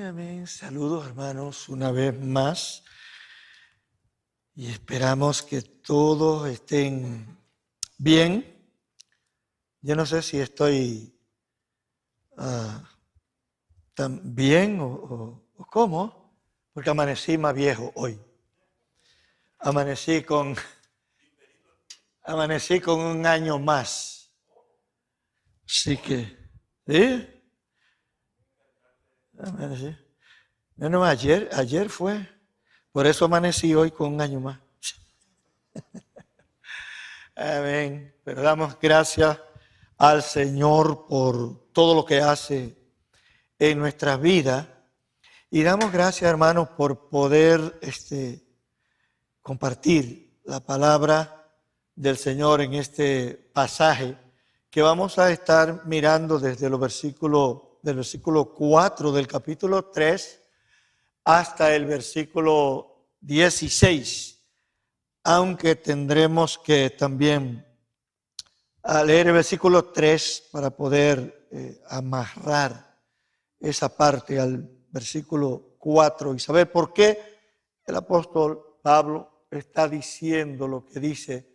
amén. Saludos, hermanos, una vez más. Y esperamos que todos estén bien. Yo no sé si estoy tan bien o cómo, porque amanecí más viejo hoy. Amanecí con un año más. Así que, ¿sí? Amanecí. No, ayer fue. Por eso amanecí hoy con un año más. Amén. Pero damos gracias al Señor por todo lo que hace en nuestras vidas. Y damos gracias, hermanos, por poder compartir la palabra del Señor en este pasaje que vamos a estar mirando desde del versículo 4 del capítulo 3 hasta el versículo 16. Aunque tendremos que también leer el versículo 3 para poder amarrar esa parte al versículo 4 y saber por qué el apóstol Pablo está diciendo lo que dice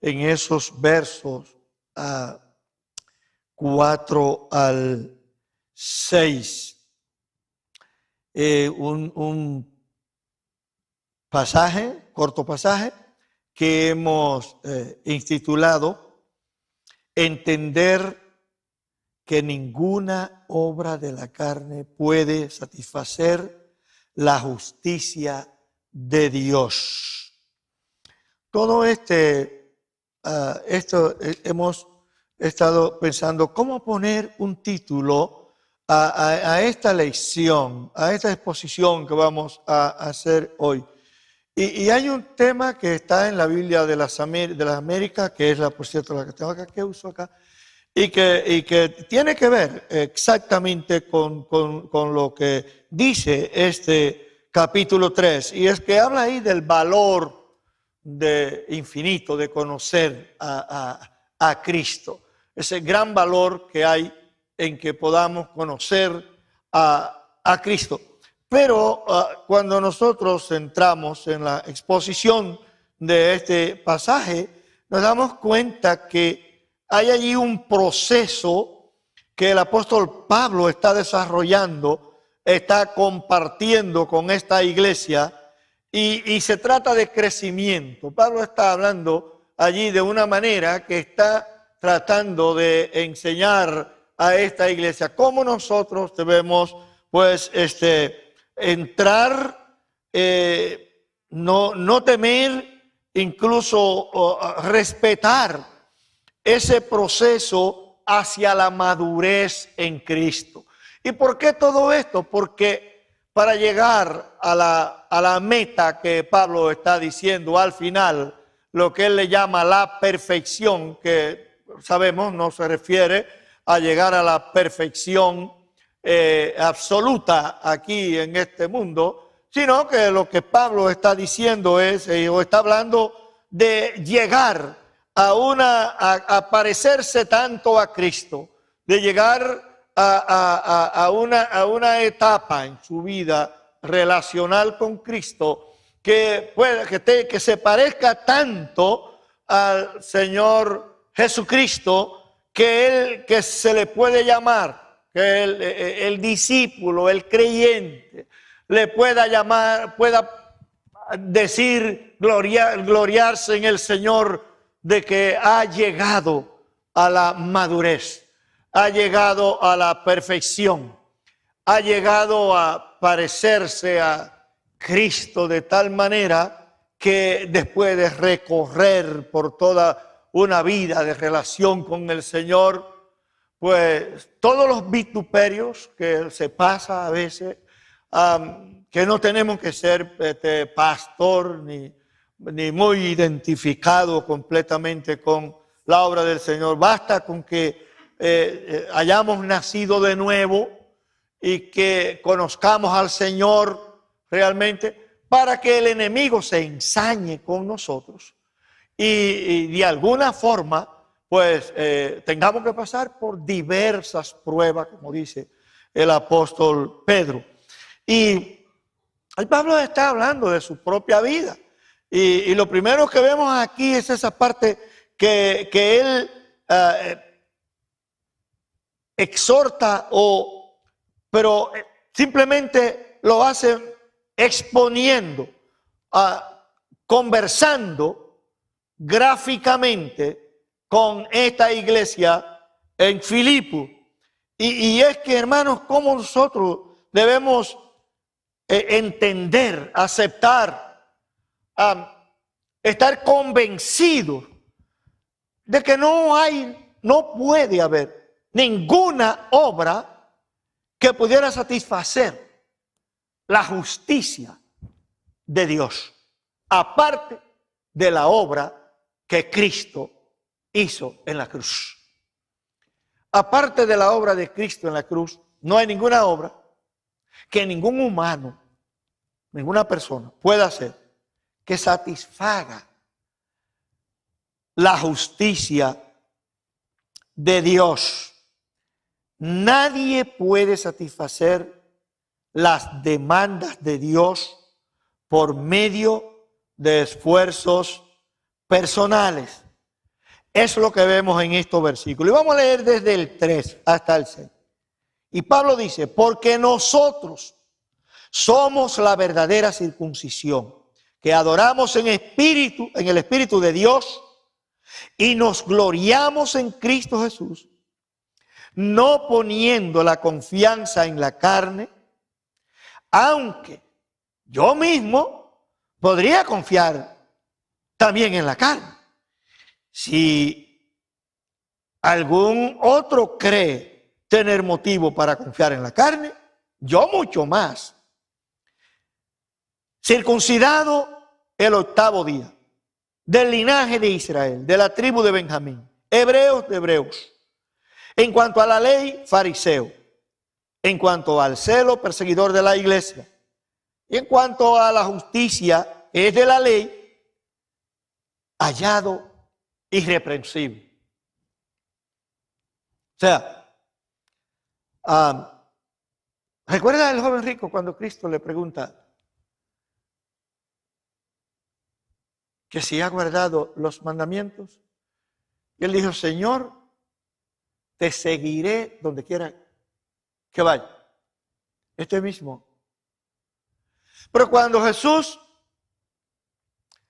en esos versos 4 al 6. Un pasaje, corto pasaje, que hemos intitulado Entender que ninguna obra de la carne puede satisfacer la justicia de Dios. Todo esto hemos estado pensando cómo poner un título a esta lección, a esta exposición que vamos a hacer hoy. Y hay un tema que está en la Biblia de las Américas, que es por cierto, la que tengo acá, que uso acá, y que tiene que ver exactamente con lo que dice este capítulo 3. Y es que habla ahí del valor infinito de conocer a Cristo. Ese gran valor que hay en que podamos conocer a Cristo. Pero cuando nosotros entramos en la exposición de este pasaje, nos damos cuenta que hay allí un proceso que el apóstol Pablo está desarrollando, está compartiendo con esta iglesia y se trata de crecimiento. Pablo está hablando allí de una manera que está tratando de enseñar a esta iglesia cómo nosotros debemos entrar, no temer, incluso respetar ese proceso hacia la madurez en Cristo. ¿Y por qué todo esto? Porque para llegar a la meta que Pablo está diciendo al final, lo que él le llama la perfección, que sabemos no se refiere a llegar a la perfección absoluta aquí en este mundo, sino que lo que Pablo está diciendo o está hablando de llegar a parecerse tanto a Cristo, de llegar a una etapa en su vida relacional con Cristo que se parezca tanto al Señor Jesucristo que se le puede llamar, que el discípulo, el creyente, le pueda decir, gloriarse en el Señor de que ha llegado a la madurez, ha llegado a la perfección, ha llegado a parecerse a Cristo de tal manera que después de recorrer por toda una vida de relación con el Señor, pues todos los vituperios que se pasa a veces, que no tenemos que ser pastor ni muy identificado completamente con la obra del Señor. Basta con que hayamos nacido de nuevo y que conozcamos al Señor realmente para que el enemigo se ensañe con nosotros y de alguna forma pues tengamos que pasar por diversas pruebas, como dice el apóstol Pedro. Y Pablo está hablando de su propia vida. Y lo primero que vemos aquí es esa parte que él exhorta, pero simplemente lo hace exponiendo, conversando gráficamente con esta iglesia en Filipo. Y es que, hermanos, cómo nosotros debemos entender, aceptar, estar convencidos de que no puede haber ninguna obra que pudiera satisfacer la justicia de Dios, aparte de la obra que Cristo hizo en la cruz. Aparte de la obra de Cristo en la cruz, no hay ninguna obra que ningún humano, ninguna persona pueda hacer que satisfaga la justicia de Dios. Nadie puede satisfacer las demandas de Dios por medio de esfuerzos personales. Es lo que vemos en estos versículos. Y vamos a leer desde el 3 hasta el 6. Y Pablo dice, porque nosotros somos la verdadera circuncisión, que adoramos en el Espíritu de Dios y nos gloriamos en Cristo Jesús, no poniendo la confianza en la carne, aunque yo mismo podría confiar también en la carne. Si algún otro cree tener motivo para confiar en la carne, yo mucho más. Circuncidado el 8º día, del linaje de Israel, de la tribu de Benjamín, hebreos de hebreos. En cuanto a la ley, fariseo. En cuanto al celo, perseguidor de la iglesia. Y en cuanto a la justicia, es de la ley, hallado irreprensible. O sea, ¿recuerda el joven rico cuando Cristo le pregunta que si ha guardado los mandamientos? Y él dijo, Señor, te seguiré donde quiera que vaya. Este mismo. Pero cuando Jesús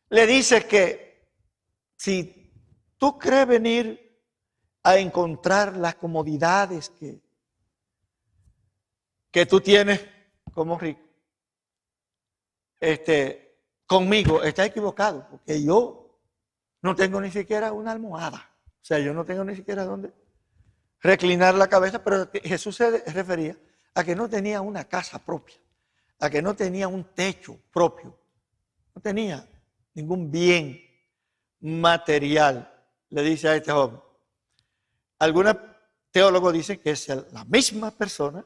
le dice que si tú crees venir a encontrar las comodidades que tú tienes como rico, conmigo está equivocado, porque yo no tengo ni siquiera una almohada. O sea, yo no tengo ni siquiera dónde reclinar la cabeza, pero Jesús se refería a que no tenía una casa propia, a que no tenía un techo propio, no tenía ningún bien material, le dice a este joven. Algunos teólogos dicen que es la misma persona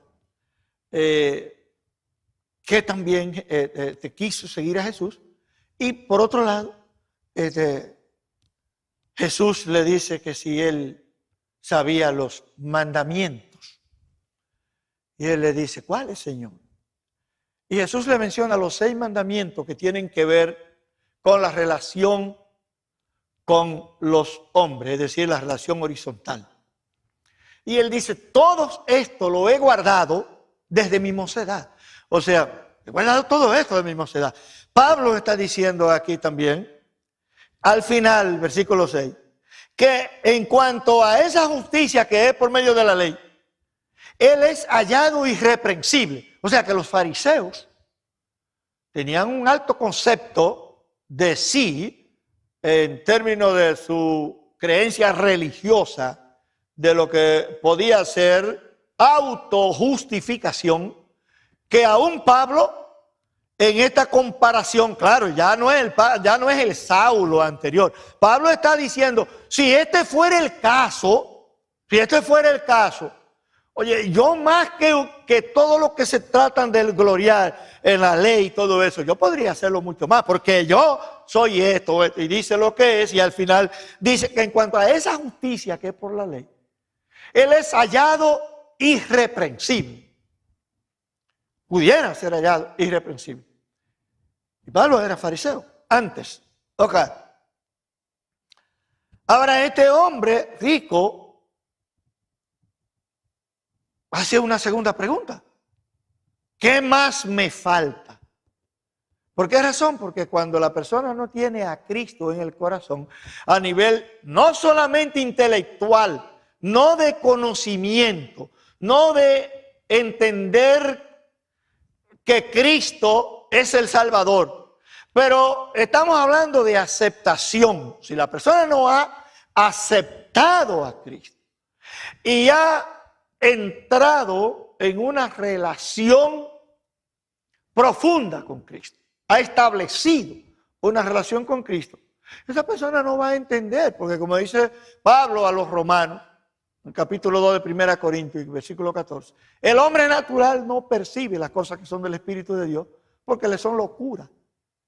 que también quiso seguir a Jesús. Y por otro lado, Jesús le dice que si él sabía los mandamientos. Y él le dice, ¿cuáles, Señor? Y Jesús le menciona los 6 mandamientos que tienen que ver con la relación con los hombres, es decir, la relación horizontal. Y él dice, todo esto lo he guardado desde mi mocedad. O sea, he guardado todo esto de mi mocedad. Pablo está diciendo aquí también, al final, versículo 6, que en cuanto a esa justicia que es por medio de la ley, él es hallado irreprensible. O sea que los fariseos tenían un alto concepto de sí en términos de su creencia religiosa, de lo que podía ser autojustificación, que aún Pablo en esta comparación, claro, ya no es el Saulo anterior. Pablo está diciendo, si este fuera el caso, oye, yo más que todo lo que se tratan del gloriar en la ley y todo eso, yo podría hacerlo mucho más, porque yo soy esto, y dice lo que es, y al final dice que en cuanto a esa justicia que es por la ley, él es hallado irreprensible. pudiera ser hallado irreprensible. Y Pablo era fariseo antes. Ok. Ahora este hombre rico hace una segunda pregunta. ¿Qué más me falta? ¿Por qué razón? Porque cuando la persona no tiene a Cristo en el corazón, a nivel no solamente intelectual, no de conocimiento, no de entender que Cristo es el Salvador, pero estamos hablando de aceptación. Si la persona no ha aceptado a Cristo y ha entrado en una relación profunda con Cristo, ha establecido una relación con Cristo, esa persona no va a entender, porque como dice Pablo a los romanos, en el capítulo 2 de 1 Corintios, versículo 14, el hombre natural no percibe las cosas que son del Espíritu de Dios, porque le son locura.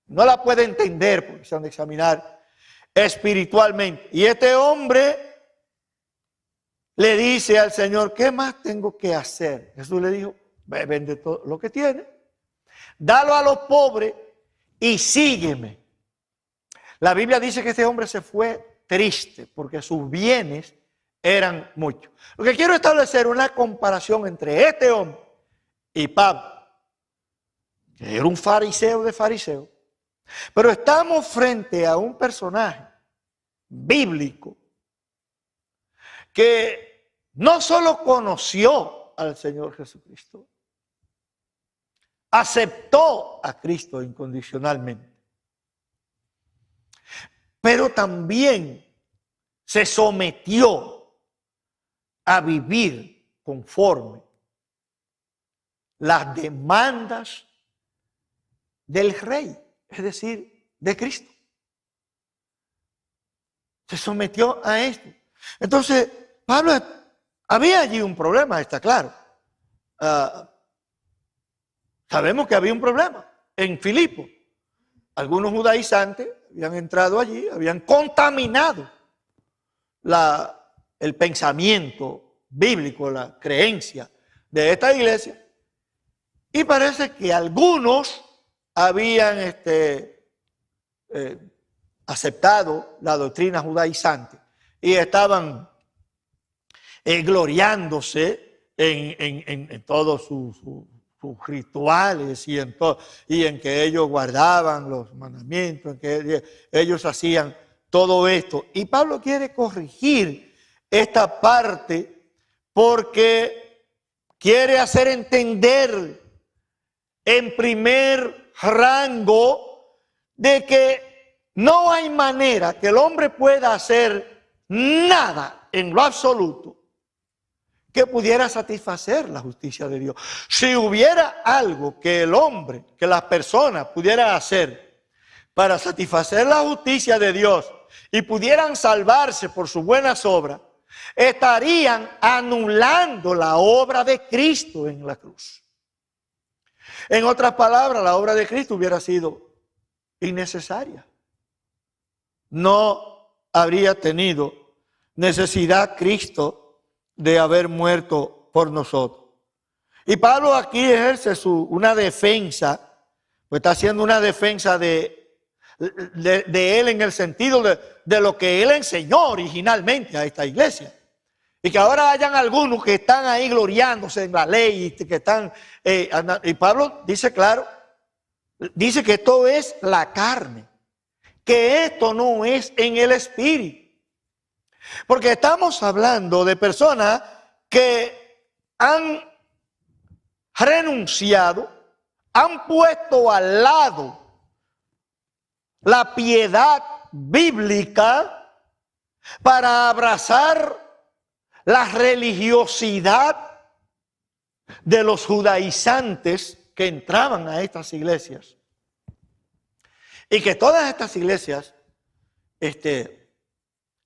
No la puede entender, porque se han de examinar espiritualmente. Y este hombre le dice al Señor, ¿qué más tengo que hacer? Jesús le dijo, vende todo lo que tiene, dalo a los pobres y sígueme. La Biblia dice que este hombre se fue triste porque sus bienes eran muchos. Lo que quiero establecer una comparación entre este hombre y Pablo, que era un fariseo de fariseos, pero estamos frente a un personaje bíblico que no solo conoció al Señor Jesucristo, aceptó a Cristo incondicionalmente, pero también se sometió a vivir conforme las demandas del Rey, es decir, de Cristo. Se sometió a esto. Entonces, Pablo, había allí un problema, está claro. Sabemos que había un problema en Filipo. Algunos judaizantes habían entrado allí, habían contaminado el pensamiento bíblico, la creencia de esta iglesia. Y parece que algunos habían aceptado la doctrina judaizante y estaban gloriándose en todos sus rituales y en que ellos guardaban los mandamientos, en que ellos hacían todo esto. Y Pablo quiere corregir esta parte porque quiere hacer entender en primer rango de que no hay manera que el hombre pueda hacer nada en lo absoluto que pudiera satisfacer la justicia de Dios. Si hubiera algo que el hombre, que las personas pudieran hacer para satisfacer la justicia de Dios y pudieran salvarse por sus buenas obras, estarían anulando la obra de Cristo en la cruz. En otras palabras, la obra de Cristo hubiera sido innecesaria. No habría tenido necesidad Cristo de haber muerto por nosotros. Y Pablo aquí ejerce una defensa, pues está haciendo una defensa de él en el sentido de lo que él enseñó originalmente a esta iglesia. Y que ahora hayan algunos que están ahí gloriándose en la ley y que están... y Pablo dice claro, dice que esto es la carne, que esto no es en el espíritu. Porque estamos hablando de personas que han renunciado, han puesto al lado la piedad bíblica para abrazar la religiosidad de los judaizantes que entraban a estas iglesias. Y que todas estas iglesias,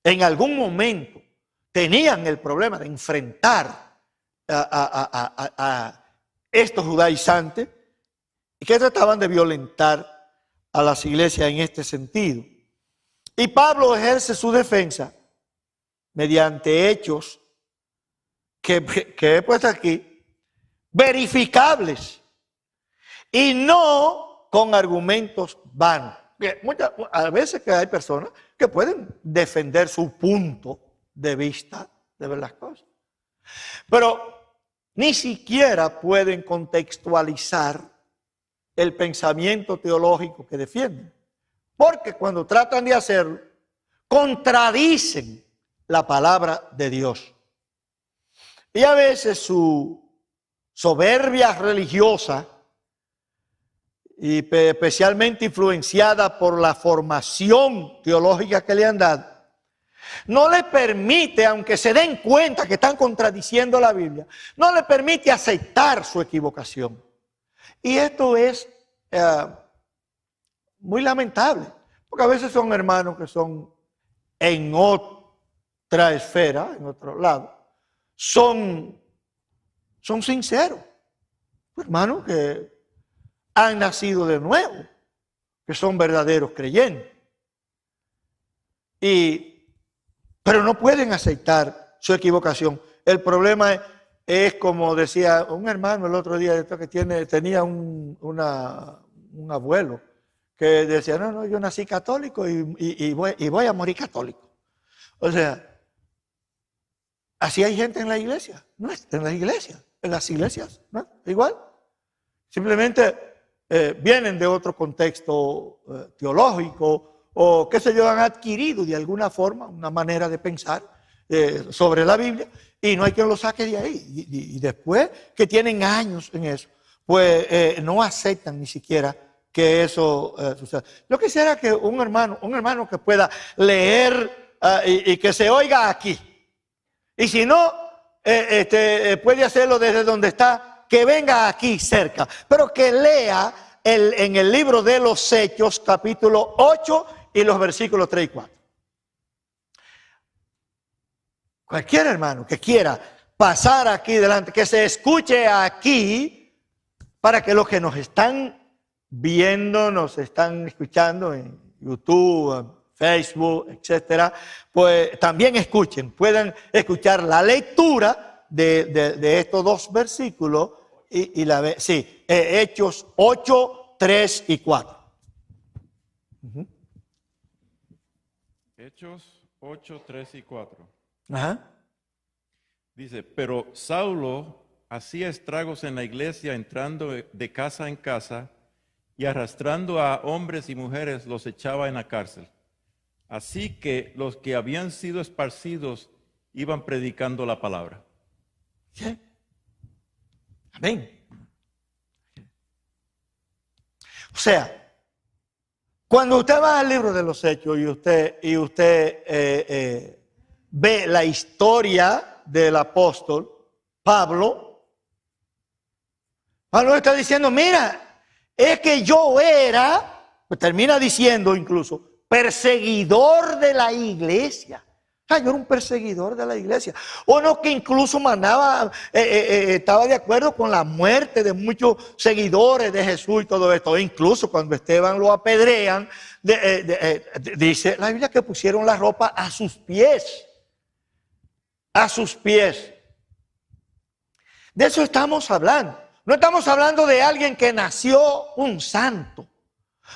en algún momento tenían el problema de enfrentar a estos judaizantes y que trataban de violentar a las iglesias en este sentido. Y Pablo ejerce su defensa mediante hechos que he puesto aquí, verificables y no con argumentos vanos. A veces que hay personas que pueden defender su punto de vista de ver las cosas, pero ni siquiera pueden contextualizar el pensamiento teológico que defienden, porque cuando tratan de hacerlo, contradicen la palabra de Dios. Y a veces su soberbia religiosa, y especialmente influenciada por la formación teológica que le han dado, no le permite, aunque se den cuenta que están contradiciendo la Biblia, no le permite aceptar su equivocación. Y esto es muy lamentable, porque a veces son hermanos que son en otra esfera, en otro lado, son sinceros, hermanos que han nacido de nuevo, que son verdaderos creyentes, pero no pueden aceptar su equivocación. El problema es como decía un hermano el otro día, que tenía un abuelo que decía, no, yo nací católico y voy a morir católico. O sea, así hay gente en la iglesia, no es en las iglesias, ¿no? Igual. Simplemente vienen de otro contexto teológico o qué sé yo, han adquirido de alguna forma una manera de pensar sobre la Biblia y no hay quien lo saque de ahí. Y después que tienen años en eso, pues no aceptan ni siquiera que eso suceda. Yo quisiera que un hermano que pueda leer y que se oiga aquí. Y si no, puede hacerlo desde donde está, que venga aquí cerca, pero que lea en el libro de los Hechos, capítulo 8 y los versículos 3 y 4. Cualquier hermano que quiera pasar aquí delante, que se escuche aquí, para que los que nos están viendo, nos están escuchando en YouTube, Facebook, etcétera, pues también escuchen, puedan escuchar la lectura de estos dos versículos Hechos 8, 3 y 4. Hechos 8, 3 y 4. Ajá. Dice, pero Saulo hacía estragos en la iglesia, entrando de casa en casa y arrastrando a hombres y mujeres los echaba en la cárcel. Así que los que habían sido esparcidos iban predicando la palabra. ¿Sí? Amén. O sea, cuando usted va al libro de los Hechos y usted ve la historia del apóstol Pablo está diciendo, mira, es que yo era, pues termina diciendo incluso, perseguidor de la iglesia. Yo era un perseguidor de la iglesia. Uno que incluso estaba de acuerdo con la muerte de muchos seguidores de Jesús y todo esto. E incluso cuando Esteban lo apedrean, dice la Biblia que pusieron la ropa a sus pies. A sus pies. De eso estamos hablando. No estamos hablando de alguien que nació un santo.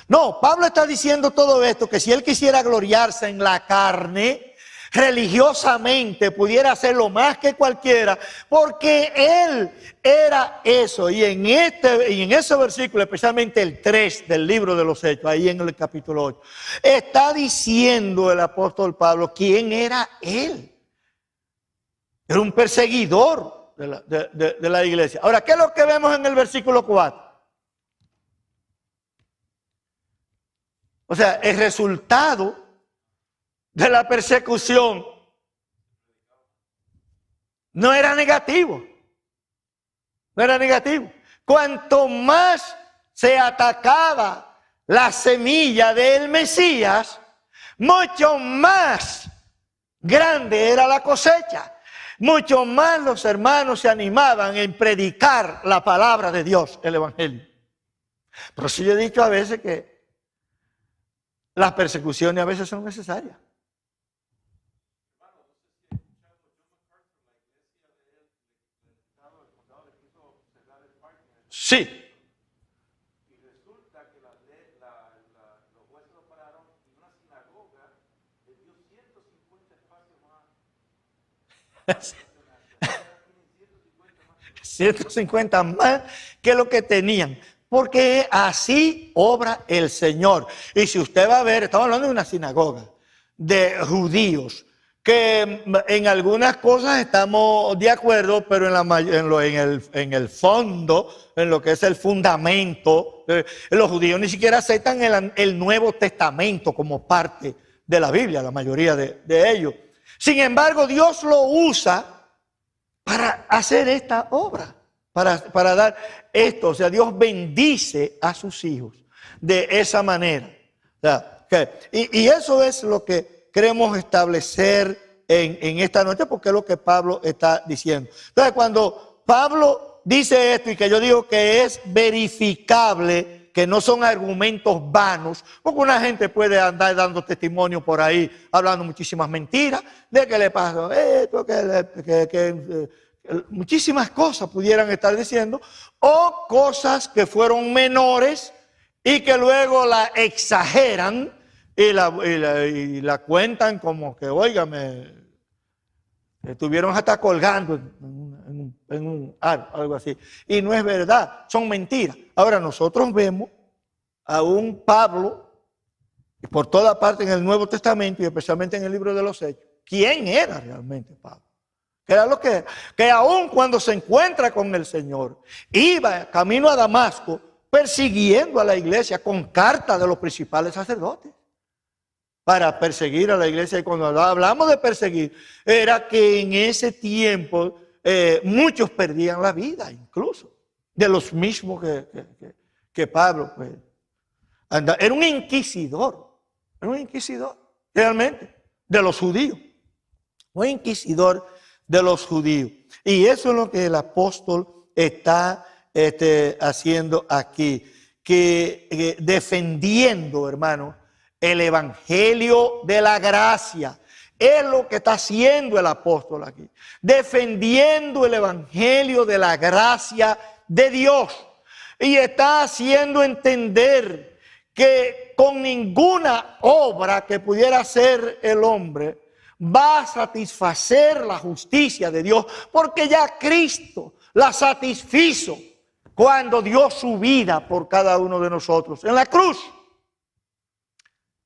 No, Pablo está diciendo todo esto, que si él quisiera gloriarse en la carne, religiosamente pudiera hacerlo más que cualquiera, porque él era eso. Y en ese versículo, especialmente el 3 del libro de los Hechos, ahí en el capítulo 8, está diciendo el apóstol Pablo quién era él. Era un perseguidor de la iglesia. Ahora, ¿qué es lo que vemos en el versículo 4? O sea, el resultado de la persecución no era negativo. No era negativo. Cuanto más se atacaba la semilla del Mesías, mucho más grande era la cosecha. Mucho más los hermanos se animaban en predicar la palabra de Dios, el evangelio. Pero sí he dicho a veces que las persecuciones a veces son necesarias. Sí. 150 más que lo que tenían. Porque así obra el Señor. Y si usted va a ver, estamos hablando de una sinagoga de judíos, que en algunas cosas estamos de acuerdo, pero en el fondo, en lo que es el fundamento, los judíos ni siquiera aceptan el Nuevo Testamento como parte de la Biblia, la mayoría de ellos. Sin embargo, Dios lo usa para hacer esta obra, para dar esto. O sea, Dios bendice a sus hijos de esa manera. O sea, y eso es lo que queremos establecer en esta noche, porque es lo que Pablo está diciendo. Entonces, cuando Pablo dice esto, y que yo digo que es verificable, que no son argumentos vanos, porque una gente puede andar dando testimonio por ahí, hablando muchísimas mentiras, de que le pasó esto, muchísimas cosas pudieran estar diciendo, o cosas que fueron menores y que luego la exageran y la cuentan como que, óigame, estuvieron hasta colgando en un árbol, algo así. Y no es verdad, son mentiras. Ahora nosotros vemos a un Pablo, por toda parte en el Nuevo Testamento y especialmente en el libro de los Hechos, ¿quién era realmente Pablo? Que era lo que aún cuando se encuentra con el Señor, iba camino a Damasco persiguiendo a la iglesia con cartas de los principales sacerdotes para perseguir a la iglesia. Y cuando hablamos de perseguir, era que en ese tiempo muchos perdían la vida, incluso de los mismos que Pablo. Pues, era un inquisidor realmente de los judíos, un inquisidor de los judíos. Y eso es lo que el apóstol está haciendo aquí, que defendiendo, hermano, el evangelio de la gracia. Es lo que está haciendo el apóstol aquí, defendiendo el evangelio de la gracia de Dios, y está haciendo entender que con ninguna obra que pudiera hacer el hombre va a satisfacer la justicia de Dios, porque ya Cristo la satisfizo cuando dio su vida por cada uno de nosotros en la cruz.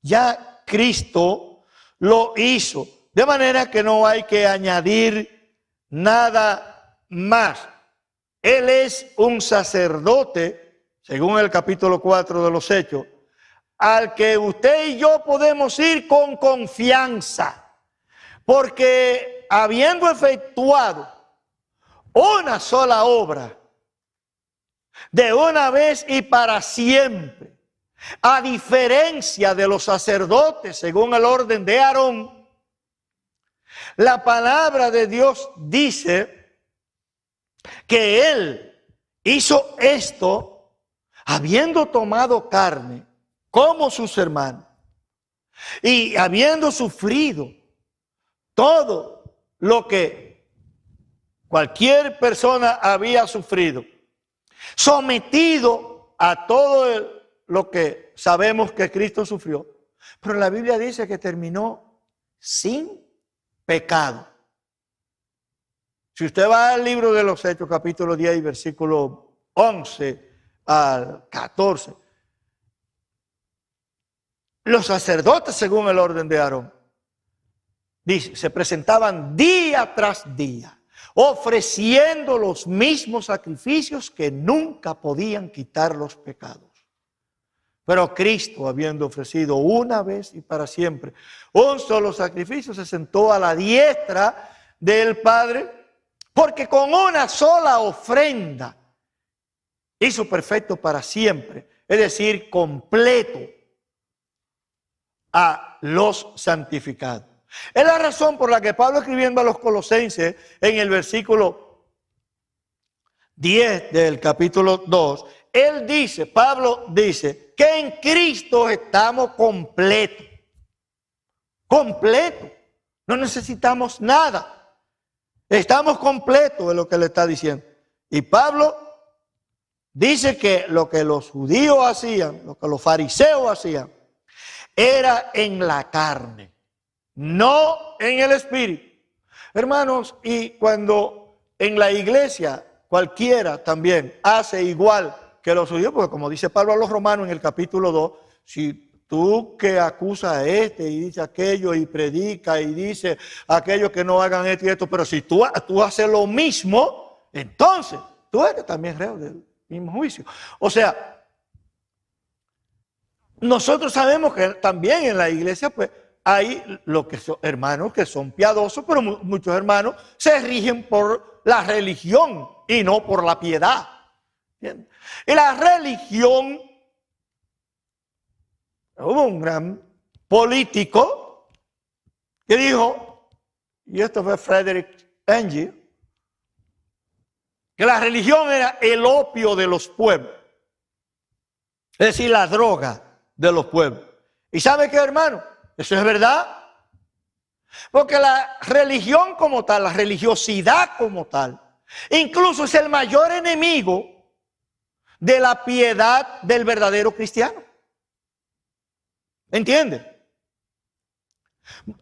Ya Cristo lo hizo, de manera que no hay que añadir nada más. Él es un sacerdote, según el capítulo 4 de los Hechos, al que usted y yo podemos ir con confianza, porque habiendo efectuado una sola obra, de una vez y para siempre, a diferencia de los sacerdotes según el orden de Aarón, la palabra de Dios dice que Él hizo esto habiendo tomado carne como sus hermanos y habiendo sufrido todo lo que cualquier persona había sufrido, sometido a todo lo que sabemos que Cristo sufrió. Pero la Biblia dice que terminó sin pecado. Si usted va al libro de los Hechos, capítulo 10 y versículo 11 al 14, los sacerdotes, según el orden de Aarón, dice, se presentaban día tras día, ofreciendo los mismos sacrificios que nunca podían quitar los pecados. Pero Cristo, habiendo ofrecido una vez y para siempre un solo sacrificio, se sentó a la diestra del Padre, porque con una sola ofrenda hizo perfecto para siempre, es decir, completo a los santificados. Es la razón por la que Pablo, escribiendo a los Colosenses en el versículo 10 del capítulo 2, él dice, Pablo dice, que en Cristo estamos completos. Completos. No necesitamos nada. Estamos completos, es lo que le está diciendo. Y Pablo dice que lo que los judíos hacían, lo que los fariseos hacían, era en la carne, no en el espíritu. Hermanos, y cuando en la iglesia cualquiera también hace igual que los judíos, porque como dice Pablo a los romanos en el capítulo 2, si tú que acusas a este y dice aquello y predica y dice aquello que no hagan esto y esto, pero si tú haces lo mismo, entonces tú eres también reo del mismo juicio. O sea, nosotros sabemos que también en la iglesia pues hay los que son hermanos que son piadosos, pero muchos hermanos se rigen por la religión y no por la piedad. ¿Entiendes? Y la religión, hubo un gran político que dijo, y esto fue Frederick Engel, que la religión era el opio de los pueblos, es decir, la droga de los pueblos. ¿Y sabe qué, hermano? Eso es verdad. Porque la religión como tal, la religiosidad como tal, incluso es el mayor enemigo de la piedad del verdadero cristiano. ¿Entiende?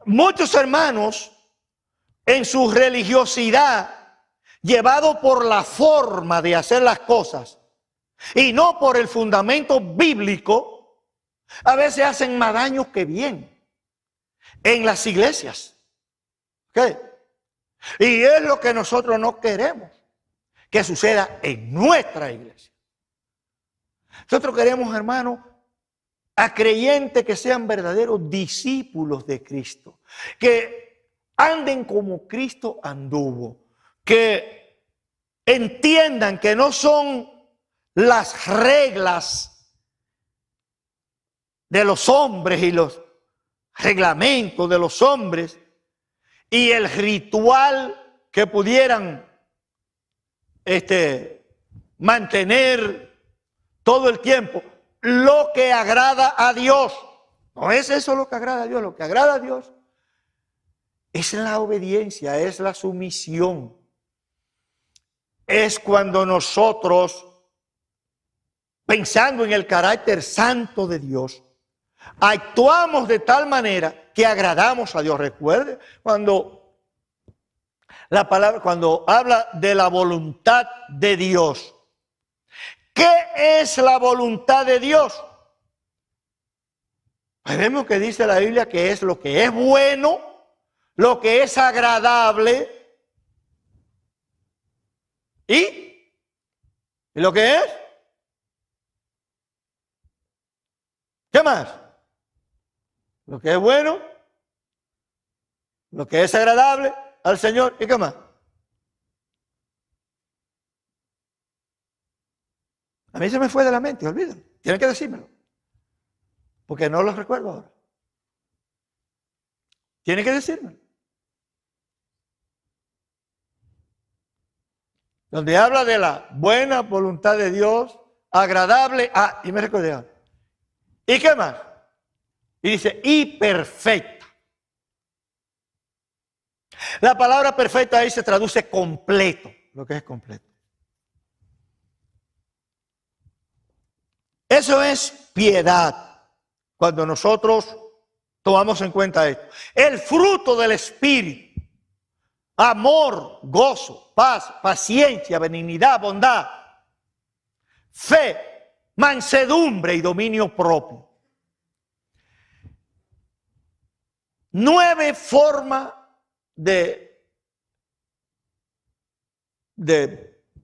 Muchos hermanos en su religiosidad, llevado por la forma de hacer las cosas y no por el fundamento bíblico, a veces hacen más daño que bien en las iglesias. ¿Okay? Y es lo que nosotros no queremos que suceda en nuestra iglesia. Nosotros queremos, hermanos, a creyentes que sean verdaderos discípulos de Cristo, que anden como Cristo anduvo, que entiendan que no son las reglas de los hombres y los reglamentos de los hombres y el ritual que pudieran mantener todo el tiempo lo que agrada a Dios. No es eso lo que agrada a Dios. Lo que agrada a Dios es la obediencia, es la sumisión. Es cuando nosotros, pensando en el carácter santo de Dios, actuamos de tal manera que agradamos a Dios. Recuerde cuando la palabra, cuando habla de la voluntad de Dios. ¿Qué es la voluntad de Dios? Pues vemos que dice la Biblia que es lo que es bueno, lo que es agradable y lo que es. ¿Qué más? Lo que es bueno, lo que es agradable al Señor y qué más. A mí se me fue de la mente, olvídalo. Tienen que decírmelo. Porque no lo recuerdo ahora. Tienen que decírmelo. Donde habla de la buena voluntad de Dios, agradable, y me recordé ahora. ¿Y qué más? Y dice, y perfecta. La palabra perfecta ahí se traduce completo, lo que es completo. Eso es piedad, cuando nosotros tomamos en cuenta esto. El fruto del Espíritu, amor, gozo, paz, paciencia, benignidad, bondad, fe, mansedumbre y dominio propio. 9 formas de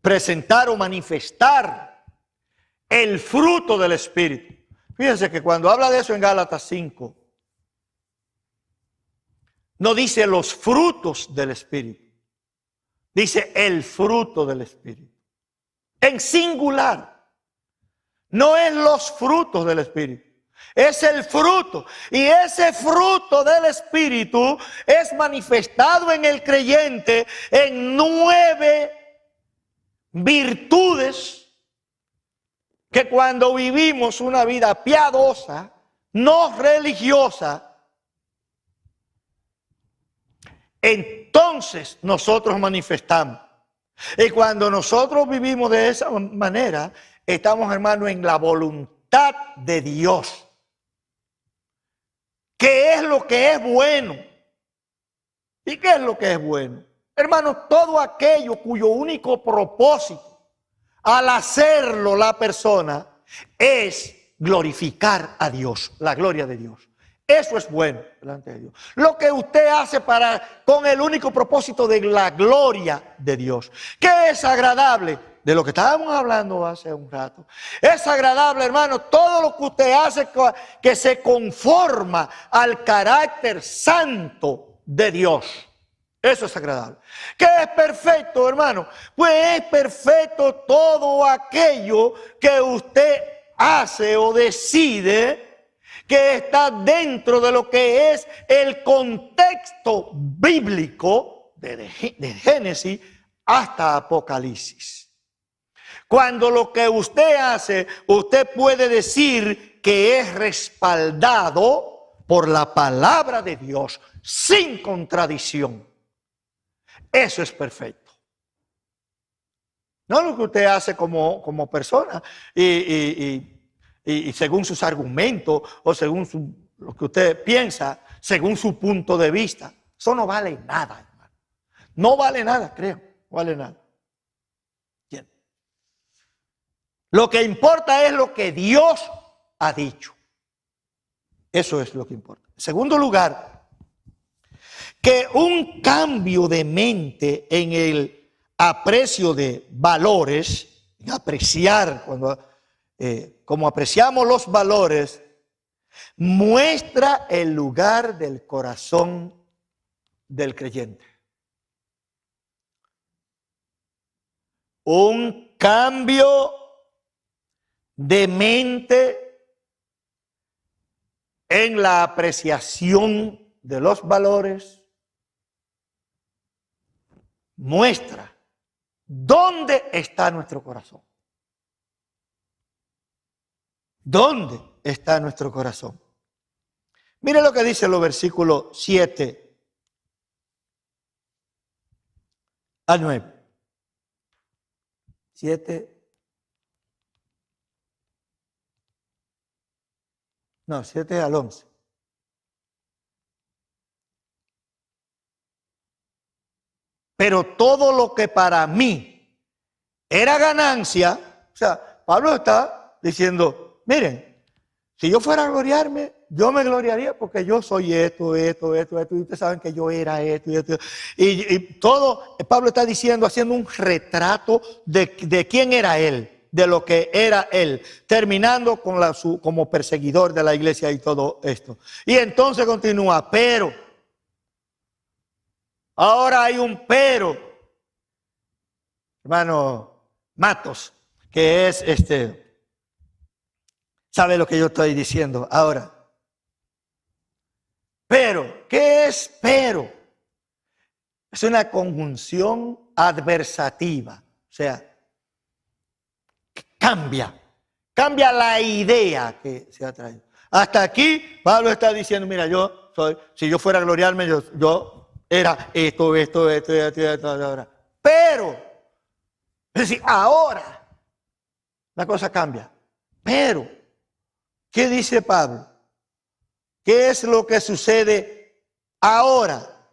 presentar o manifestar el fruto del Espíritu. Fíjense que cuando habla de eso en Gálatas 5, no dice los frutos del Espíritu, dice el fruto del Espíritu. En singular, no es los frutos del Espíritu, es el fruto. Y ese fruto del Espíritu es manifestado en el creyente en 9 virtudes que cuando vivimos una vida piadosa, no religiosa, entonces nosotros manifestamos. Y cuando nosotros vivimos de esa manera, estamos, hermanos, en la voluntad de Dios. ¿Qué es lo que es bueno? ¿Y qué es lo que es bueno? Hermanos, todo aquello cuyo único propósito al hacerlo la persona es glorificar a Dios, la gloria de Dios. Eso es bueno delante de Dios. Lo que usted hace con el único propósito de la gloria de Dios. ¿Qué es agradable? De lo que estábamos hablando hace un rato. Es agradable, hermano, todo lo que usted hace que se conforma al carácter santo de Dios. Eso es agradable. ¿Qué es perfecto, hermano? Pues es perfecto todo aquello que usted hace o decide que está dentro de lo que es el contexto bíblico de Génesis hasta Apocalipsis. Cuando lo que usted hace, usted puede decir que es respaldado por la palabra de Dios sin contradicción. Eso es perfecto. No lo que usted hace como persona y según sus argumentos o según lo que usted piensa, según su punto de vista. Eso no vale nada, hermano. No vale nada, creo. No vale nada. Bien. Lo que importa es lo que Dios ha dicho. Eso es lo que importa. En segundo lugar, que un cambio de mente en el aprecio de valores, en apreciar, como apreciamos los valores, muestra el lugar del corazón del creyente. Un cambio de mente en la apreciación de los valores muestra dónde está nuestro corazón. ¿Dónde está nuestro corazón? Mire lo que dice los versículos 7 al 9. 7 al 11. Pero todo lo que para mí era ganancia, o sea, Pablo está diciendo, miren, si yo fuera a gloriarme, yo me gloriaría porque yo soy esto, y ustedes saben que yo era esto y esto. Y todo, Pablo está diciendo, haciendo un retrato de quién era él, de lo que era él, terminando con como perseguidor de la iglesia y todo esto. Y entonces continúa, pero, ahora hay un pero, hermano Matos, que es ¿sabe lo que yo estoy diciendo ahora? Pero, ¿qué es pero? Es una conjunción adversativa, o sea, cambia la idea que se ha traído. Hasta aquí Pablo está diciendo, mira, si yo fuera a gloriarme, yo era esto, ahora. Pero, es decir, ahora la cosa cambia. Pero, ¿qué dice Pablo? ¿Qué es lo que sucede ahora?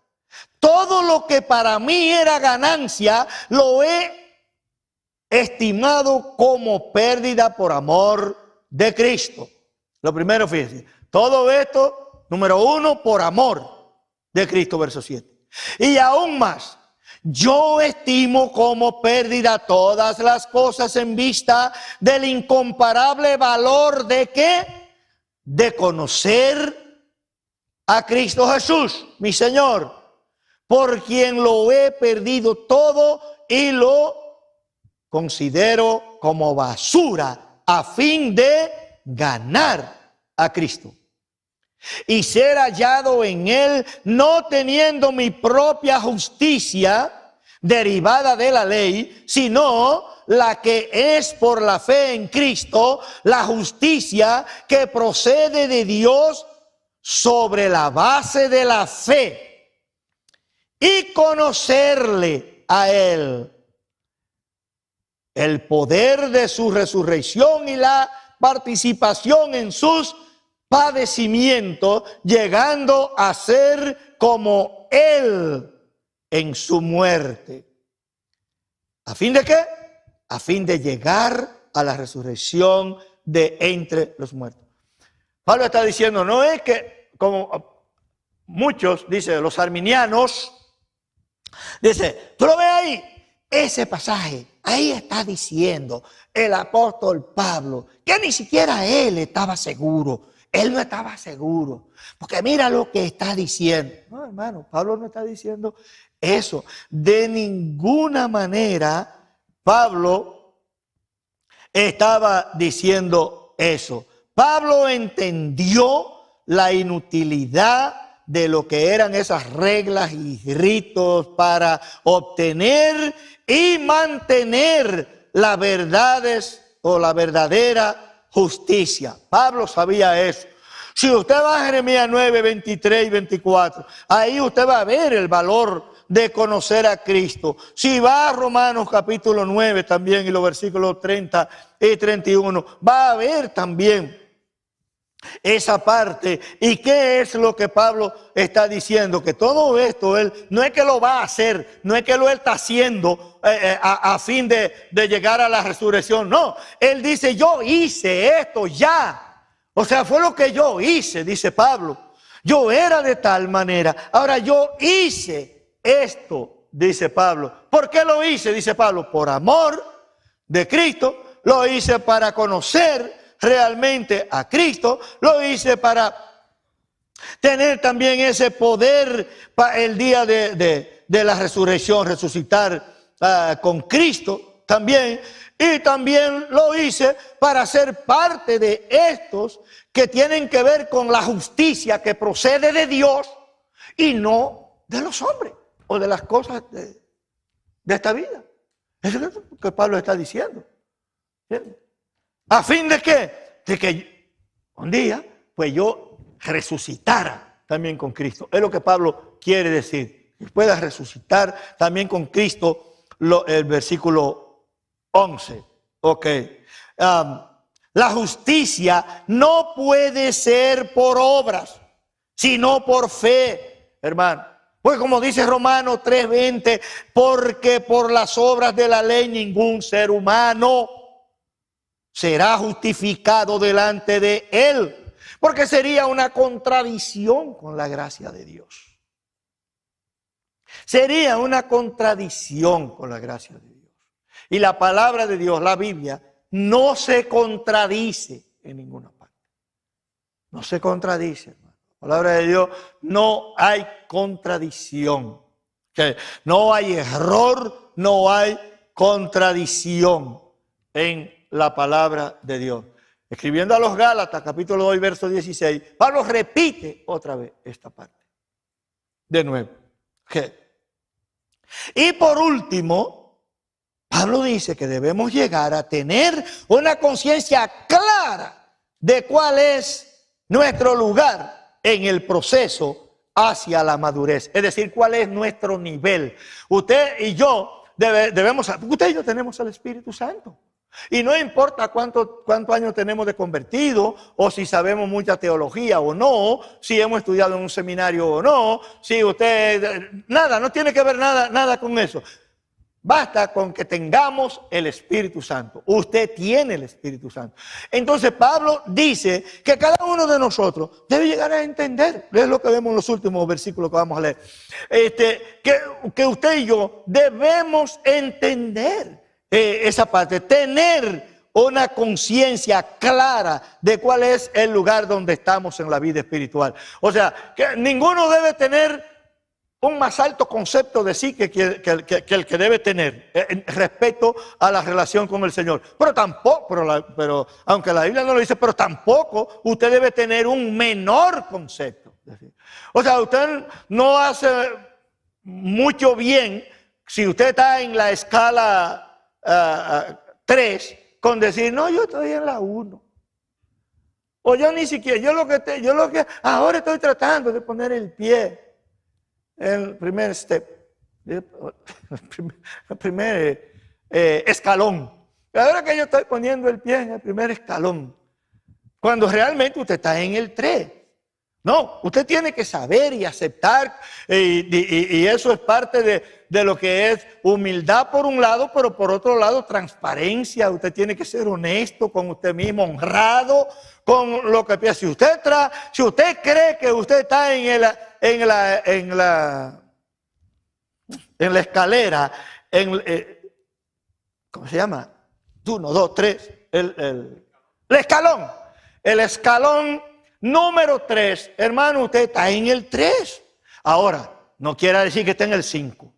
Todo lo que para mí era ganancia, lo he estimado como pérdida por amor de Cristo. Lo primero, fíjense, todo esto, número 1, por amor de Cristo, verso 7. Y aún más, yo estimo como pérdida todas las cosas en vista del incomparable valor de ¿qué? De conocer a Cristo Jesús, mi Señor, por quien lo he perdido todo y lo considero como basura a fin de ganar a Cristo y ser hallado en él, no teniendo mi propia justicia derivada de la ley, sino la que es por la fe en Cristo, la justicia que procede de Dios sobre la base de la fe, y conocerle a él, el poder de su resurrección y la participación en sus padecimientos, llegando a ser como Él en su muerte. ¿A fin de qué? A fin de llegar a la resurrección de entre los muertos. Pablo está diciendo, no es que, como muchos, dice, los arminianos, dice, tú lo ves ahí, ese pasaje, ahí está diciendo el apóstol Pablo, que ni siquiera él estaba seguro. Él no estaba seguro, porque mira lo que está diciendo. No, hermano, Pablo no está diciendo eso. De ninguna manera Pablo estaba diciendo eso. Pablo entendió la inutilidad de lo que eran esas reglas y ritos para obtener y mantener las verdades o la verdadera justicia. Pablo sabía eso. Si usted va a Jeremías 9, 23 y 24, ahí usted va a ver el valor de conocer a Cristo. Si va a Romanos capítulo 9 también y los versículos 30 y 31, va a ver también esa parte. ¿Y qué es lo que Pablo está diciendo? Que todo esto él no es que lo va a hacer, no es que lo él está haciendo a fin de llegar a la resurrección. No, él dice, yo hice esto ya. O sea, fue lo que yo hice, dice Pablo. Yo era de tal manera. Ahora yo hice esto, dice Pablo. ¿Por qué lo hice? Dice Pablo, por amor de Cristo. Lo hice para conocer realmente a Cristo, lo hice para tener también ese poder para el día de la resurrección, resucitar con Cristo también, y también lo hice para ser parte de estos que tienen que ver con la justicia que procede de Dios y no de los hombres o de las cosas de esta vida. Eso es lo que Pablo está diciendo. ¿Entiendes? ¿A fin de qué? De que un día, pues yo resucitara también con Cristo. Es lo que Pablo quiere decir. Que pueda resucitar también con Cristo, el versículo 11. Ok. La justicia no puede ser por obras, sino por fe, hermano. Pues como dice Romanos 3:20, porque por las obras de la ley ningún ser humano será justificado delante de él, porque sería una contradicción con la gracia de Dios. Sería una contradicción con la gracia de Dios. Y la palabra de Dios, la Biblia, no se contradice en ninguna parte. No se contradice, hermano. La palabra de Dios, no hay contradicción. No hay error, no hay contradicción en la palabra de Dios. Escribiendo a los Gálatas, capítulo 2, verso 16, Pablo repite otra vez esta parte. De nuevo. Y por último, Pablo dice que debemos llegar a tener una conciencia clara de cuál es nuestro lugar en el proceso hacia la madurez. Es decir, cuál es nuestro nivel. Usted y yo debemos, usted y yo tenemos el Espíritu Santo. Y no importa cuántos años tenemos de convertido, o si sabemos mucha teología o no, si hemos estudiado en un seminario o no, si usted, nada, no tiene que ver nada con eso. Basta con que tengamos el Espíritu Santo. Usted tiene el Espíritu Santo. Entonces Pablo dice que cada uno de nosotros debe llegar a entender, es lo que vemos en los últimos versículos que vamos a leer, que usted y yo debemos entender esa parte, tener una conciencia clara de cuál es el lugar donde estamos en la vida espiritual. O sea, que ninguno debe tener un más alto concepto de sí que el que debe tener respecto a la relación con el Señor. Pero tampoco, pero aunque la Biblia no lo dice, pero tampoco usted debe tener un menor concepto. O sea, usted no hace mucho bien si usted está en la escala 3 con decir, no, yo estoy en la 1. O yo ni siquiera, yo lo que ahora estoy tratando de poner el pie. El primer step, el primer escalón. Ahora que yo estoy poniendo el pie en el primer escalón, cuando realmente usted está en el 3. No, usted tiene que saber y aceptar, y eso es parte de lo que es humildad por un lado, pero por otro lado transparencia. Usted tiene que ser honesto con usted mismo, honrado con lo que piensa. Si usted cree que usted está en la escalera, ¿cómo se llama? 1, 2, 3, el escalón número 3, hermano, usted está en el 3. Ahora, no quiere decir que está en el 5.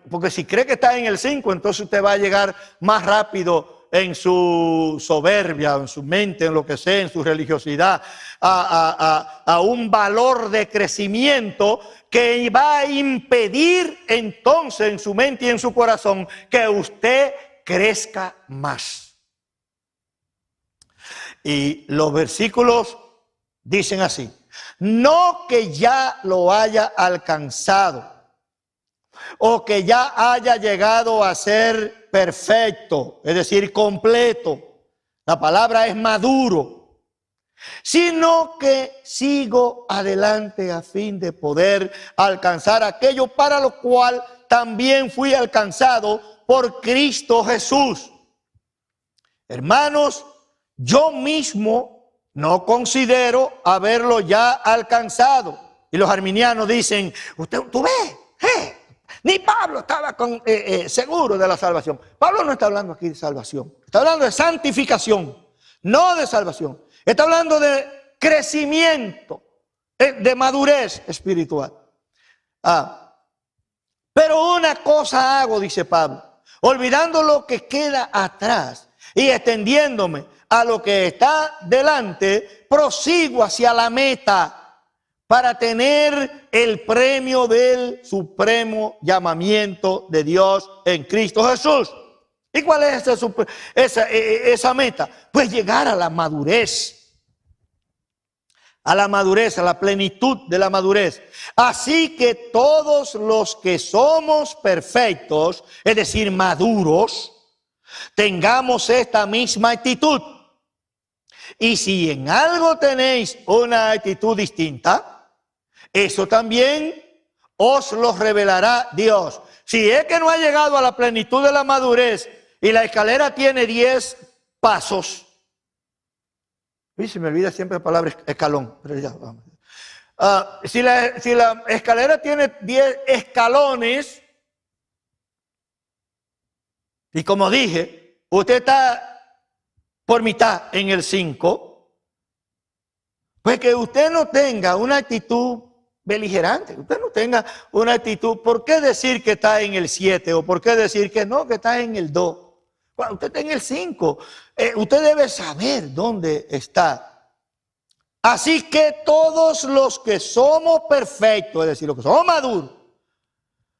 Porque si cree que está en el 5, entonces usted va a llegar más rápido en su soberbia, en su mente, en lo que sea, en su religiosidad, a un valor de crecimiento que va a impedir entonces en su mente y en su corazón que usted crezca más. Y los versículos dicen así: no que ya lo haya alcanzado o que ya haya llegado a ser perfecto, es decir, completo. La palabra es maduro, sino que sigo adelante a fin de poder alcanzar aquello para lo cual también fui alcanzado por Cristo Jesús. Hermanos, yo mismo no considero haberlo ya alcanzado. Y los arminianos dicen, tú ves, ni Pablo estaba seguro de la salvación. Pablo no está hablando aquí de salvación, está hablando de santificación, no de salvación. Está hablando de crecimiento, de madurez espiritual. Pero una cosa hago, dice Pablo, olvidando lo que queda atrás y extendiéndome a lo que está delante, prosigo hacia la meta para tener el premio del supremo llamamiento de Dios en Cristo Jesús. ¿Y cuál es esa meta? Pues llegar a la madurez. A la plenitud de la madurez. Así que todos los que somos perfectos, es decir, maduros, tengamos esta misma actitud. Y si en algo tenéis una actitud distinta, eso también os lo revelará Dios. Si es que no ha llegado a la plenitud de la madurez y la escalera tiene 10 pasos, y se me olvida siempre la palabra escalón, pero ya vamos. Si la escalera tiene 10 escalones, y como dije, usted está por mitad en el 5, pues que usted no tenga una actitud beligerante, usted no tenga una actitud, ¿por qué decir que está en el 7 o por qué decir que no, que está en el 2? Cuando usted está en el 5, usted debe saber dónde está. Así que todos los que somos perfectos, es decir, los que somos maduros,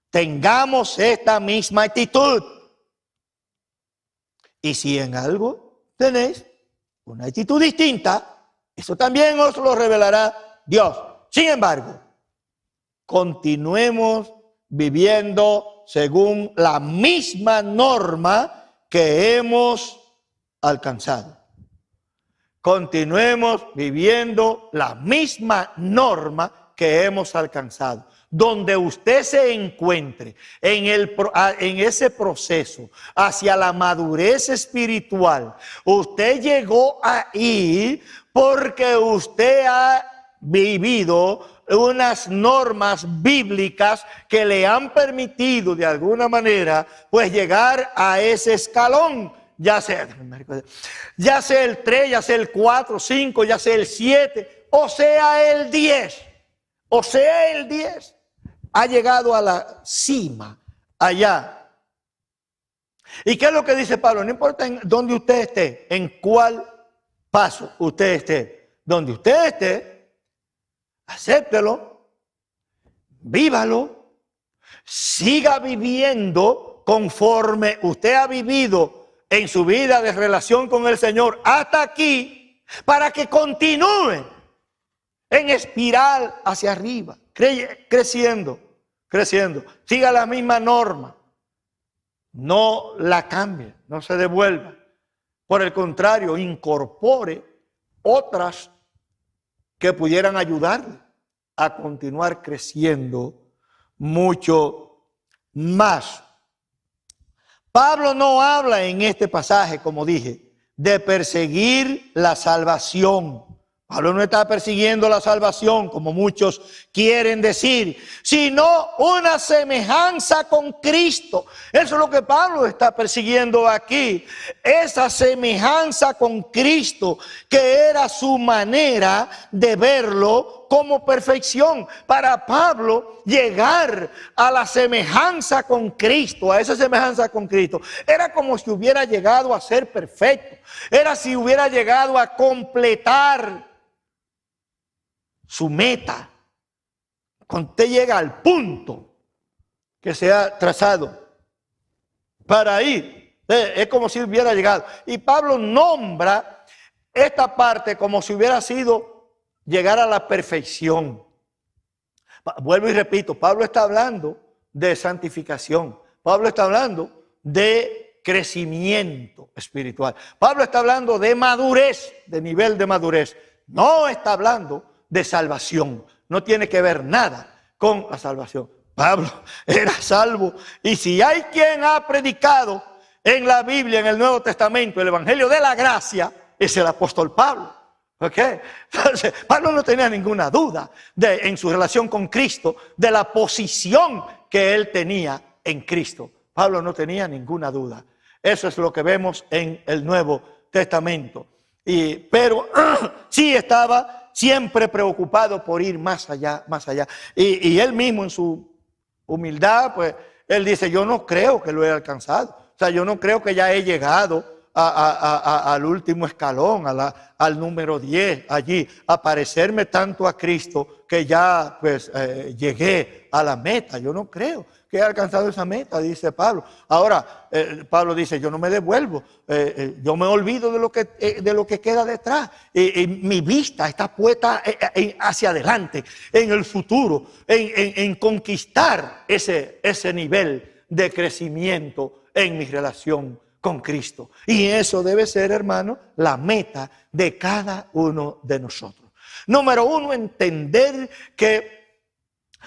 tengamos esta misma actitud. Y si en algo tenéis una actitud distinta, eso también os lo revelará Dios. Sin embargo, continuemos viviendo según la misma norma que hemos alcanzado. Continuemos viviendo la misma norma que hemos alcanzado. Donde usted se encuentre en ese proceso hacia la madurez espiritual, usted llegó ahí porque usted ha vivido unas normas bíblicas que le han permitido de alguna manera pues llegar a ese escalón, ya sea el 3, ya sea el 4, 5, ya sea el 7, o sea el 10, ha llegado a la cima allá. ¿Y qué es lo que dice Pablo? No importa en dónde usted esté, en cuál paso usted esté, donde usted esté, acéptelo, vívalo, siga viviendo conforme usted ha vivido en su vida de relación con el Señor hasta aquí, para que continúe en espiral hacia arriba, creciendo. Siga la misma norma, no la cambie, no se devuelva. Por el contrario, incorpore otras que pudieran ayudarle a continuar creciendo mucho más. Pablo no habla en este pasaje, como dije, de perseguir la salvación. Pablo no está persiguiendo la salvación, como muchos quieren decir, sino una semejanza con Cristo. Eso es lo que Pablo está persiguiendo aquí. Esa semejanza con Cristo, que era su manera de verlo como perfección. Para Pablo, llegar a la semejanza con Cristo, a esa semejanza con Cristo, era como si hubiera llegado a ser perfecto. Era si hubiera llegado a completar su meta. Cuando usted llega al punto que se ha trazado para ir, es como si hubiera llegado. Y Pablo nombra esta parte como si hubiera sido llegar a la perfección. Vuelvo y repito, Pablo está hablando de santificación. Pablo está hablando de crecimiento espiritual. Pablo está hablando de madurez, de nivel de madurez. No está hablando de salvación. No tiene que ver nada con la salvación. Pablo era salvo. Y si hay quien ha predicado en la Biblia, en el Nuevo Testamento, el Evangelio de la gracia, es el apóstol Pablo. ¿Ok? Entonces, Pablo no tenía ninguna duda en su relación con Cristo, de la posición que él tenía en Cristo. Pablo no tenía ninguna duda. Eso es lo que vemos en el Nuevo Testamento. Pero sí estaba siempre preocupado por ir más allá, más allá. Y él mismo en su humildad, pues, él dice, yo no creo que lo he alcanzado. O sea, yo no creo que ya he llegado al último escalón, al número 10, allí, a parecerme tanto a Cristo que ya, pues, llegué a la meta. Yo no creo que he alcanzado esa meta, dice Pablo. Ahora, Pablo dice, yo no me devuelvo, yo me olvido de lo que queda detrás. Mi vista está puesta hacia adelante, en el futuro, en conquistar ese nivel de crecimiento en mi relación con Cristo. Y eso debe ser, hermano, la meta de cada uno de nosotros. Número uno, entender que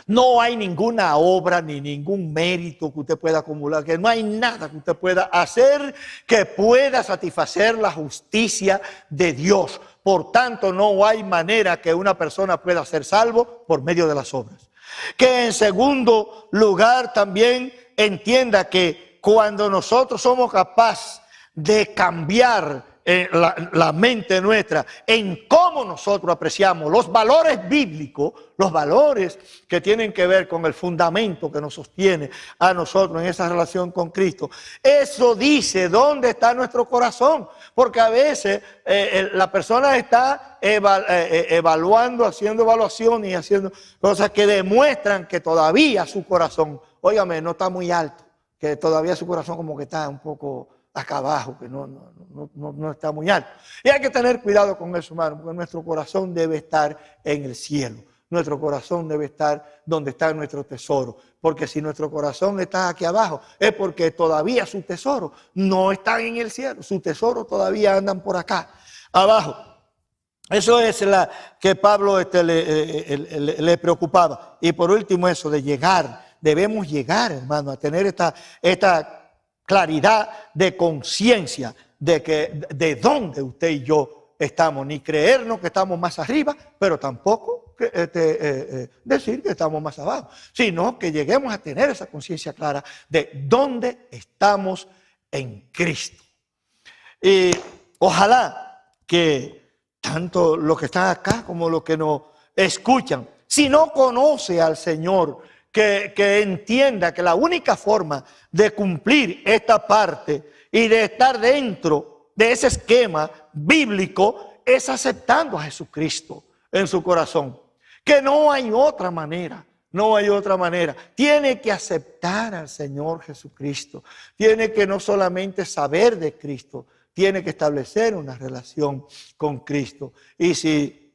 no hay ninguna obra ni ningún mérito que usted pueda acumular, que no hay nada que usted pueda hacer que pueda satisfacer la justicia de Dios. Por tanto, no hay manera que una persona pueda ser salvo por medio de las obras. Que en segundo lugar también entienda que cuando nosotros somos capaces de cambiar la mente nuestra en cómo nosotros apreciamos los valores bíblicos, los valores que tienen que ver con el fundamento que nos sostiene a nosotros en esa relación con Cristo, eso dice dónde está nuestro corazón, porque a veces la persona está evaluando, haciendo evaluaciones y haciendo cosas que demuestran que todavía su corazón, óigame, no está muy alto, que todavía su corazón como que está un poco acá abajo, que no está muy alto. Y hay que tener cuidado con eso, hermano, porque nuestro corazón debe estar en el cielo. Nuestro corazón debe estar donde está nuestro tesoro. Porque si nuestro corazón está aquí abajo, es porque todavía su tesoro no está en el cielo. Su tesoro todavía andan por acá, abajo. Eso es la que Pablo le preocupaba. Y por último eso de llegar. Debemos llegar, hermano, a tener esta claridad de conciencia de dónde usted y yo estamos. Ni creernos que estamos más arriba, pero tampoco decir que estamos más abajo. Sino que lleguemos a tener esa conciencia clara de dónde estamos en Cristo. Y ojalá que tanto los que están acá como los que nos escuchan, si no conoce al Señor, que entienda que la única forma de cumplir esta parte y de estar dentro de ese esquema bíblico es aceptando a Jesucristo en su corazón. Que no hay otra manera, no hay otra manera. Tiene que aceptar al Señor Jesucristo. Tiene que no solamente saber de Cristo, tiene que establecer una relación con Cristo. Y si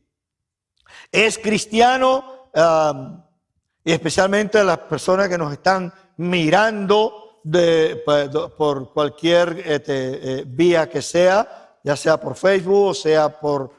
es cristiano, y especialmente las personas que nos están mirando por cualquier vía que sea, ya sea por Facebook o sea por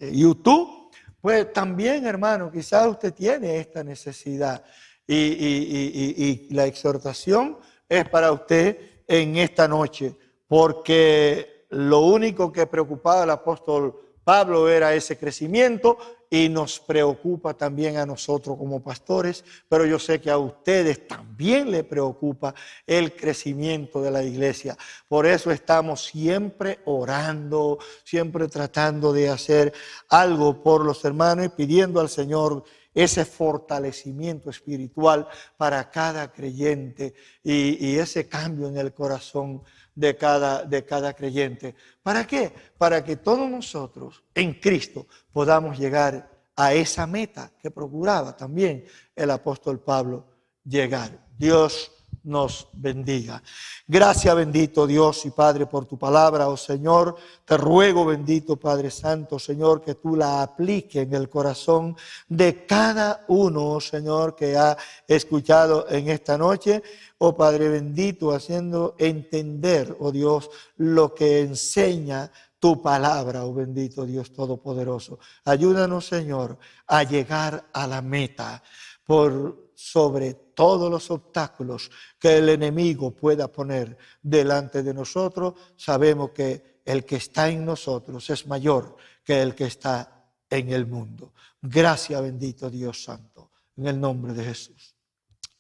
YouTube, pues también, hermano, quizás usted tiene esta necesidad y la exhortación es para usted en esta noche, porque lo único que preocupaba al apóstol Pablo era ese crecimiento y nos preocupa también a nosotros como pastores, pero yo sé que a ustedes también les preocupa el crecimiento de la iglesia. Por eso estamos siempre orando, siempre tratando de hacer algo por los hermanos y pidiendo al Señor ese fortalecimiento espiritual para cada creyente y ese cambio en el corazón de cada creyente. ¿Para qué? Para que todos nosotros en Cristo podamos llegar a esa meta que procuraba también el apóstol Pablo llegar. Dios nos bendiga. Gracias, bendito Dios y Padre, por tu palabra, oh Señor. Te ruego, bendito Padre Santo, Señor, que tú la apliques en el corazón de cada uno, oh Señor, que ha escuchado en esta noche. Oh Padre bendito, haciendo entender, oh Dios, lo que enseña tu palabra, oh bendito Dios Todopoderoso. Ayúdanos, Señor, a llegar a la meta por sobre todos los obstáculos que el enemigo pueda poner delante de nosotros. Sabemos que el que está en nosotros es mayor que el que está en el mundo. Gracias, bendito Dios Santo, en el nombre de Jesús.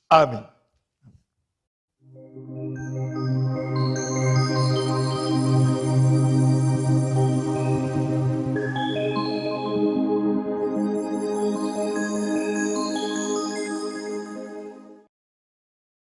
Amén.